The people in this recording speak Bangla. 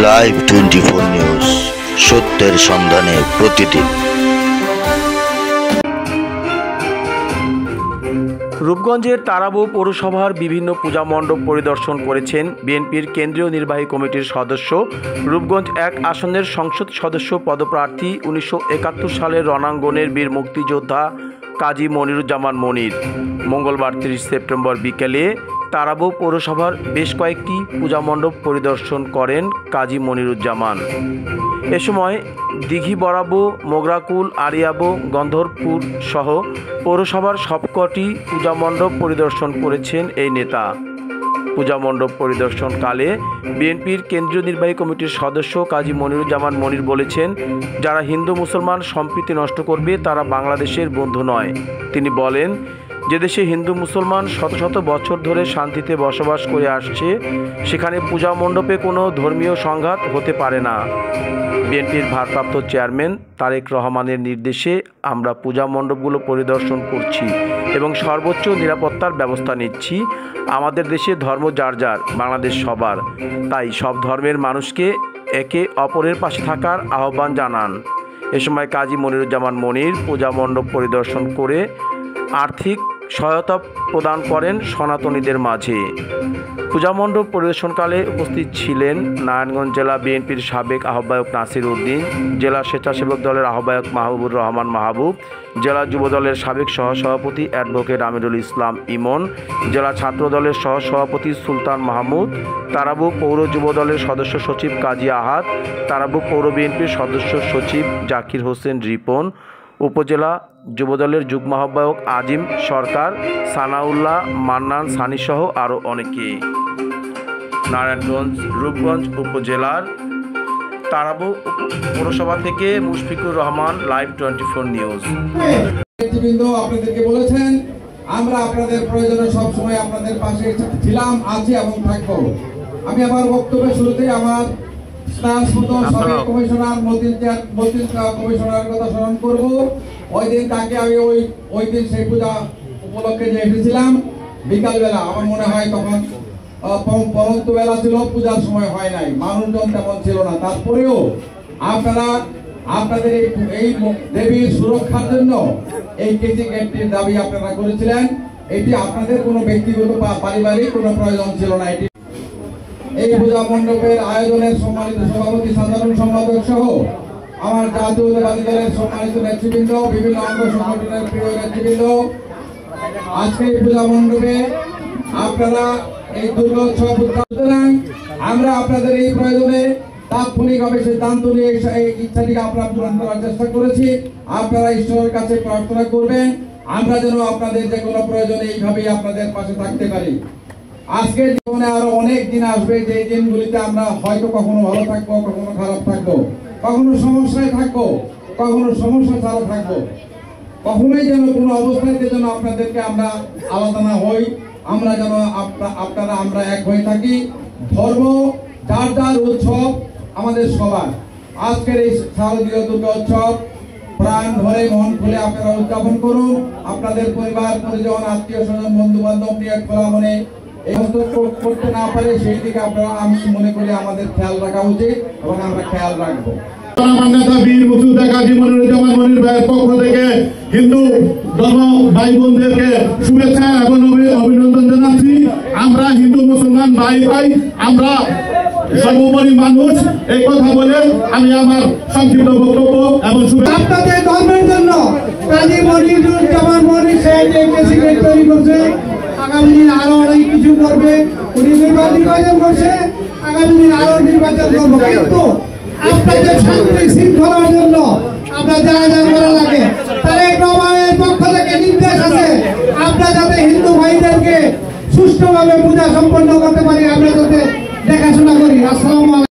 লাইভ 24 নিউজ, সত্যের সন্ধানে প্রতিদিন। রূপগঞ্জের তারাবো পৌরসভার বিভিন্ন পূজা মণ্ডপ পরিদর্শন করেছেন বিএনপির কেন্দ্রীয় নির্বাহী কমিটির সদস্য, রূপগঞ্জ 1 আসনের সংসদ সদস্য পদপ্রার্থী, 1971 সালের রণাঙ্গনের বীর মুক্তিযোদ্ধা কাজী মনিরুজ্জামান মনির। মঙ্গলবার 30 সেপ্টেম্বর বিকেলে তারাবো পৌরসভার বেশ কয়েকটি পূজা মণ্ডপ পরিদর্শন করেন কাজী মনিরুজ্জামান। এ সময় দিঘি বরাবো, মোগরাকুল, আরিয়াবো, গন্ধরপুর সহ পৌরসভার সবকটি পূজা মণ্ডপ পরিদর্শন করেছেন এই নেতা। পূজা মণ্ডপ পরিদর্শনকালে বিএনপির কেন্দ্রীয় নির্বাহী কমিটির সদস্য কাজী মনিরুজ্জামান মনির বলেছেন, যারা হিন্দু মুসলমান সম্প্রীতি নষ্ট করবে তারা বাংলাদেশের বন্ধু নয়। তিনি বলেন, যে দেশে হিন্দু মুসলমান শত শত বছর ধরে শান্তিতে বসবাস করে আসছে, সেখানে পূজা মণ্ডপে কোনো ধর্মীয় সংঘাত হতে পারে না। বিএনপির ভারপ্রাপ্ত চেয়ারম্যান তারেক রহমানের নির্দেশে আমরা পূজা মণ্ডপগুলো পরিদর্শন করছি এবং সর্বোচ্চ নিরাপত্তার ব্যবস্থা নিচ্ছি। আমাদের দেশে ধর্ম যার যার, বাংলাদেশ সবার, তাই সব ধর্মের মানুষকে একে অপরের পাশে থাকার আহ্বান জানান। এ সময় কাজী মনিরুজ্জামান মনির পূজা মণ্ডপ পরিদর্শন করে আর্থিক সহায়তা প্রদান করেন সনাতনীদের মাঝে। পূজা মণ্ডপ পরিদর্শনকালে উপস্থিত ছিলেন নারায়ণগঞ্জ জেলা বিএনপির সাবেক আহ্বায়ক নাসির উদ্দিন, জেলা স্বেচ্ছাসেবক দলের আহ্বায়ক মাহবুবুর রহমান মাহবুব, জেলা যুব দলের সাবেক সহসভাপতি অ্যাডভোকেট আমিরুল ইসলাম ইমন, জেলা ছাত্র দলের সহসভাপতি সুলতান মাহমুদ, তারাবো পৌর যুব দলের সদস্য সচিব কাজী আহাদ, তারাবো পৌর বিএনপির সদস্য সচিব জাকির হোসেন রিপন, উপজেলা যুবদলের যুগ্ম আহ্বায়ক আজিম সরকার, সানাউল্লাহ, মান্নান, সানিসহ আরও অনেকে। নারায়ণগঞ্জ রূপগঞ্জ উপজেলার তারাবো পৌরসভা থেকে মুশফিকুর রহমান, লাইভ 24 নিউজ। আপনাদেরকে বলেছেন, আমরা আপনাদের প্রয়োজনে সবসময় আপনাদের পাশে ছিলাম, আছি এবং থাকবো। আমি আমার বক্তব্যের শুরুতে আমার কমিশনার কমিশনারের কথা স্মরণ করবো। ওই দিন তাকে আমি ওই দিন সেই পূজা উপলক্ষে যে এসেছিলাম বিকালবেলা, আমার মনে হয় তখন পরন্ত বেলা ছিল, পূজার সময় হয় নাই, মানুষজন তেমন ছিল না। তারপরেও আপনারা আপনাদের এই দেবীর সুরক্ষার জন্য এই কেজি গেটটির দাবি আপনারা করেছিলেন। এটি আপনাদের কোনো ব্যক্তিগত বা পারিবারিক কোনো প্রয়োজন ছিল না। এটি এই পূজা মণ্ডপের আয়োজনের সম্মানিত সভাপতি, সাধারণ সম্পাদক সহ আমার জাতীয়তাবাদী দলের সম্মানিত নেতৃবৃন্দ, বিভিন্ন অঙ্গ সংগঠনের প্রিয় নেতৃবৃন্দ, আজকে এই পূজা মণ্ডপে আপনারা এই দুর্গোৎসব উদ্যাপন, আমরা আপনাদের এই প্রয়োজনে তাৎক্ষণিকভাবে সিদ্ধান্ত নিয়ে এই ইচ্ছাটিকে আমরা পূরণ করার চেষ্টা করেছি। আপনারা ঈশ্বরের কাছে প্রার্থনা করবেন আমরা যেন আপনাদের যে কোনো প্রয়োজনে এইভাবেই আপনাদের পাশে থাকতে পারি। আজকের জীবনে আরো অনেক দিন আসবে, যে দিনগুলিতে আমরা হয়তো কখনো ভালো থাকবো, কখনো খারাপ থাকবো, কখনো সমস্যায় থাকবো, কখনো সমস্যা ছাড়া থাকবো। কখনোই যেন কোনো অবস্থাতে যেন আপনাদেরকে আমরা আলাদা না হই, আমরা যেন আপনারা আমরা এক হয়ে থাকি। ধর্ম যার যার উৎসব আমাদের সবার। আজকের এই শারদীয় দুর্গা উৎসব প্রাণ ভরে মন খুলে আপনারা উদযাপন করুন। আপনাদের পরিবার পরিজন, আত্মীয় স্বজন, বন্ধু বান্ধব নিয়ে খোলা মনে এই করতে না পারে সেই দিকে আপনারা, আমি মনে করি আমাদের খেয়াল রাখা উচিত এবং আমরা খেয়াল রাখবো। পক্ষ থেকে হিন্দু ধর্ম ভাই বোনদেরকে শুভেচ্ছা এবং অভিনন্দন জানাচ্ছি। আমরা হিন্দু মুসলমান ভাই ভাই, আমরা সর্বোপরি মানুষ, এই কথা বলে আমি আমার সংক্ষিপ্ত বক্তব্য এবং আপনাদের ধর্মের জন্য কাজী মনিরুজ্জামান মনির তৈরি করছে। আগামী দিন আরো অনেক কিছু করবে, উনি নির্বাচন করছে, আগামী দিন আরো নির্বাচন করবো। কিন্তু আপনাদের শান্তি শৃঙ্খলার জন্য আমরা যা যা করা লাগে তারেক রহমানের পক্ষ থেকে নির্দেশ আছে, আমরা যাতে হিন্দু ভাইদেরকে সুষ্ঠুভাবে পূজা সম্পন্ন করতে পারি, আমরা যাতে দেখাশোনা করি। আসসালামু আলাইকুম।